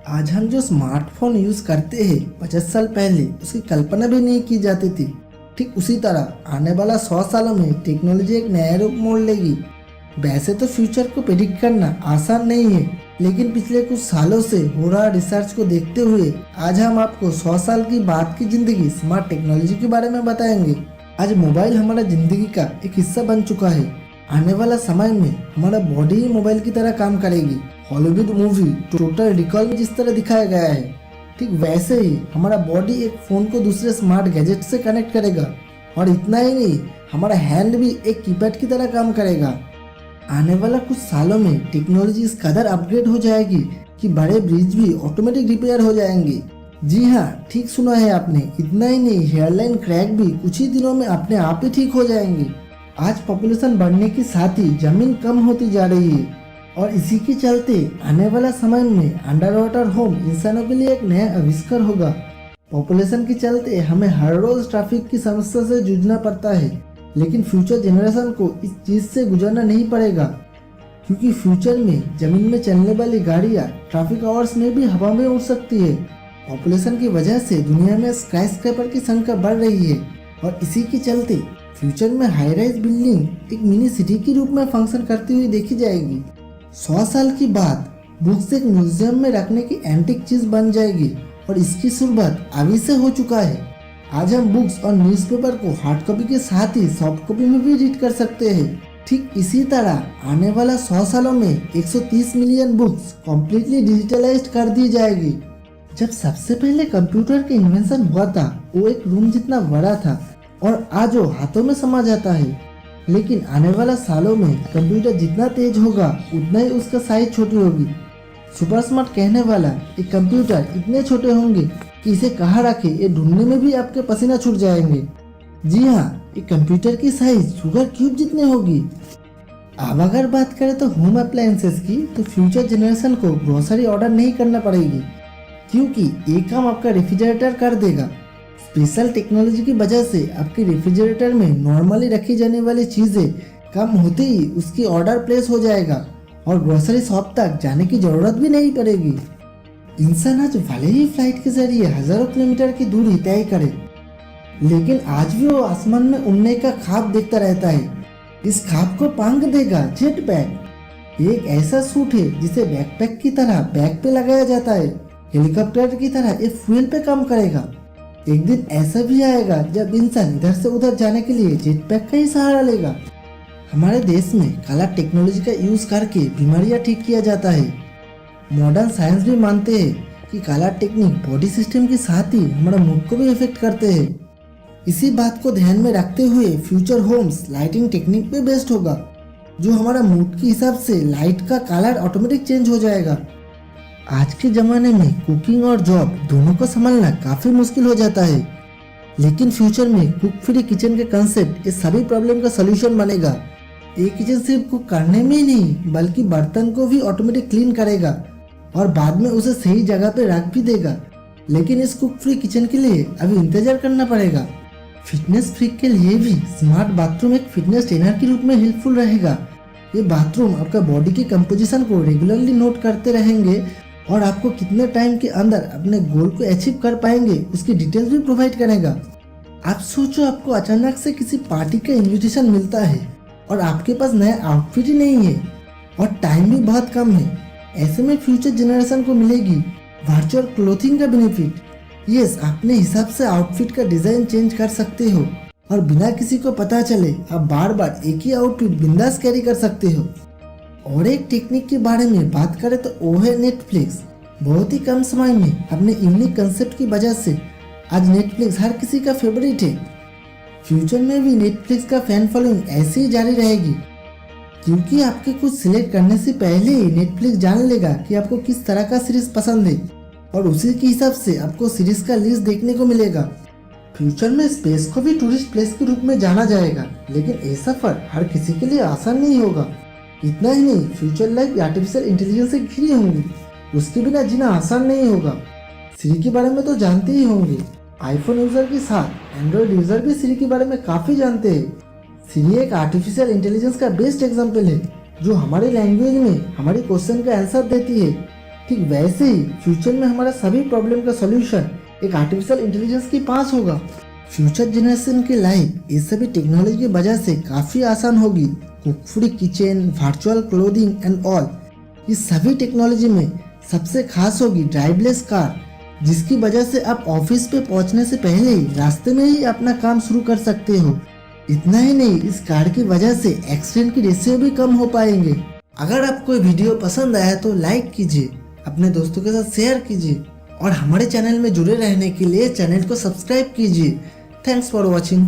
आज हम जो स्मार्टफोन यूज़ करते हैं 50 साल पहले उसकी कल्पना भी नहीं की जाती थी। ठीक उसी तरह आने वाला 100 सालों में टेक्नोलॉजी एक नया रूप मोड़ लेगी। वैसे तो फ्यूचर को प्रेडिक्ट करना आसान नहीं है, लेकिन पिछले कुछ सालों से हो रहा रिसर्च को देखते हुए आज हम आपको 100 साल की बाद की जिंदगी स्मार्ट टेक्नोलॉजी के बारे में बताएंगे। आज मोबाइल हमारा जिंदगी का एक हिस्सा बन चुका है। आने वाला समय में हमारा बॉडी ही मोबाइल की तरह काम करेगी। हॉलीवुड मूवी टोटल रिकॉल में जिस तरह दिखाया गया है, ठीक वैसे ही हमारा बॉडी एक फ़ोन को दूसरे स्मार्ट गैजेट से कनेक्ट करेगा। और इतना ही नहीं, हमारा हैंड भी एक कीपैड की तरह काम करेगा। आने वाला कुछ सालों में टेक्नोलॉजी इस कदर अपग्रेड हो जाएगी कि बड़े ब्रिज भी ऑटोमेटिक रिपेयर हो जाएंगे। जी हाँ, ठीक सुना है आपने। इतना ही नहीं, हेयरलाइन क्रैक भी कुछ ही दिनों में अपने आप ही ठीक हो जाएंगे। आज पॉपुलेशन बढ़ने के साथ ही जमीन कम होती जा रही है और इसी के चलते आने वाला समय में अंडर वाटर होम इंसानों के लिए एक नया आविष्कार होगा। पॉपुलेशन के चलते हमें हर रोज ट्रैफिक की समस्या से जूझना पड़ता है, लेकिन फ्यूचर जनरेशन को इस चीज से गुजरना नहीं पड़ेगा, क्योंकि फ्यूचर में जमीन में चलने वाली गाड़ियाँ ट्रैफिक आवर्स में भी हवा में उड़ सकती है। पॉपुलेशन की वजह से दुनिया में स्काईस्क्रेपर की संख्या बढ़ रही है और इसी के चलते फ्यूचर में हाई राइज बिल्डिंग एक मिनी सिटी के रूप में फंक्शन करती हुई देखी जाएगी। 100 साल के बाद बुक्स एक म्यूजियम में रखने की एंटीक चीज बन जाएगी और इसकी शुरुआत अभी से हो चुका है। आज हम बुक्स और न्यूज़पेपर को हार्ड कॉपी के साथ ही सॉफ्ट कॉपी में भी रीड कर सकते हैं। ठीक इसी तरह आने वाला 100 सालों में 130 मिलियन बुक्स कम्प्लीटली डिजिटलाइज्ड कर दी जाएगी। जब सबसे पहले कंप्यूटर के इन्वेंशन हुआ था, वो एक रूम जितना बड़ा था और आज वो हाथों में समा जाता है। लेकिन आने वाला सालों में कंप्यूटर जितना तेज होगा उतना ही उसका साइज छोटी होगी। सुपर स्मार्ट कहने वाला एक कंप्यूटर इतने छोटे होंगे कि इसे कहाँ रखे ये ढूंढने में भी आपके पसीना छूट जाएंगे। जी हाँ, एक कंप्यूटर की साइज शुगर क्यूब जितने होगी। अब अगर बात करें तो होम अप्लायंसेस की, तो फ्यूचर जनरेशन को ग्रोसरी ऑर्डर नहीं करना पड़ेगी, क्योंकि ये काम आपका रेफ्रिजरेटर कर देगा। स्पेशल टेक्नोलॉजी की वजह से आपके रेफ्रिजरेटर में नॉर्मली रखी जाने वाली चीज़ें कम होते ही उसकी ऑर्डर प्लेस हो जाएगा और ग्रोसरी शॉप तक जाने की ज़रूरत भी नहीं पड़ेगी। इंसान आज भले ही फ्लाइट के जरिए हजारों किलोमीटर की दूरी तय करे, लेकिन आज भी वो आसमान में उड़ने का ख्वाब देखता रहता है। इस ख्वाब को पांग देगा जेट पैक। एक ऐसा सूट है जिसे बैकपैक की तरह बैग पे लगाया जाता है। हेलीकॉप्टर की तरह ये फ्यूल पे काम करेगा। एक दिन ऐसा भी आएगा जब इंसान इधर से उधर जाने के लिए जेट पैक का ही सहारा लेगा। हमारे देश में काला टेक्नोलॉजी का यूज करके बीमारियां ठीक किया जाता है। मॉडर्न साइंस भी मानते हैं कि काला टेक्निक बॉडी सिस्टम के साथ ही हमारा मूड को भी इफेक्ट करते हैं। इसी बात को ध्यान में रखते हुए फ्यूचर होम्स लाइटिंग टेक्निक पे बेस्ड होगा, जो हमारा मूड के हिसाब से लाइट का कलर ऑटोमेटिक चेंज हो जाएगा। आज के ज़माने में कुकिंग और जॉब दोनों को संभालना काफ़ी मुश्किल हो जाता है, लेकिन फ्यूचर में कुक फ्री किचन के कंसेप्ट इस सभी प्रॉब्लम का सलूशन बनेगा। ये किचन सिर्फ कुक करने में ही नहीं, बल्कि बर्तन को भी ऑटोमेटिक क्लीन करेगा और बाद में उसे सही जगह पे रख भी देगा। लेकिन इस कुक फ्री किचन के लिए अभी इंतजार करना पड़ेगा। फिटनेस फ्रीक के लिए भी स्मार्ट बाथरूम एक फिटनेस ट्रेनर के रूप में हेल्पफुल रहेगा। ये बाथरूम आपका बॉडी की कंपोजिशन को रेगुलरली नोट करते रहेंगे और आपको कितने टाइम के अंदर अपने गोल को अचीव कर पाएंगे उसकी डिटेल्स भी प्रोवाइड करेगा। आप सोचो, आपको अचानक से किसी पार्टी का इनविटेशन मिलता है और आपके पास नया आउटफिट ही नहीं है और टाइम भी बहुत कम है। ऐसे में फ्यूचर जनरेशन को मिलेगी वर्चुअल क्लोथिंग का बेनिफिट। यस, अपने हिसाब से आउटफिट का डिजाइन चेंज कर सकते हो और बिना किसी को पता चले आप बार बार एक ही आउटफिट बिंदास कैरी कर सकते हो। और एक टेक्निक के बारे में बात करें तो वो है नेटफ्लिक्स। बहुत ही कम समय में अपने यूनिक कंसेप्ट की वजह से आज नेटफ्लिक्स हर किसी का फेवरेट है। फ्यूचर में भी नेटफ्लिक्स का फैन फॉलोइंग ऐसे ही जारी रहेगी, क्योंकि आपके कुछ सिलेक्ट करने से पहले ही नेटफ्लिक्स जान लेगा कि आपको किस तरह का सीरीज पसंद है और उसी के हिसाब से आपको सीरीज का लिस्ट देखने को मिलेगा। फ्यूचर में स्पेस को भी टूरिस्ट प्लेस के रूप में जाना जाएगा, लेकिन ये सफर हर किसी के लिए आसान नहीं होगा। इतना ही नहीं, फ्यूचर लाइफ आर्टिफिशियल इंटेलिजेंस से घिरी होंगी, उसके बिना जीना आसान नहीं होगा। सिरी के बारे में तो जानते ही होंगे। आईफोन यूजर के साथ एंड्रॉइड यूजर भी सिरी के बारे में काफी जानते हैं। सिरी एक आर्टिफिशियल इंटेलिजेंस का बेस्ट एग्जाम्पल है, जो हमारी लैंग्वेज में हमारे क्वेश्चन का आंसर देती है ठीक वैसे ही फ्यूचर में हमारा सभी प्रॉब्लम का सॉल्यूशन एक आर्टिफिशियल इंटेलिजेंस के पास होगा। फ्यूचर जनरेशन की लाइफ इस सभी टेक्नोलॉजी की वजह से काफ़ी आसान होगी। Cook free kitchen, virtual clothing and all, इस सभी टेक्नोलॉजी में सबसे खास होगी ड्राइवलेस कार, जिसकी वजह से आप ऑफिस पे पहुंचने से पहले ही रास्ते में ही अपना काम शुरू कर सकते हो। इतना ही नहीं, इस कार की वजह से एक्सीडेंट की रेशियो भी कम हो पाएंगे। अगर आपको ये वीडियो पसंद आया तो लाइक कीजिए, अपने दोस्तों के साथ शेयर कीजिए और हमारे चैनल में जुड़े रहने के लिए चैनल को सब्सक्राइब कीजिए। Thanks for watching.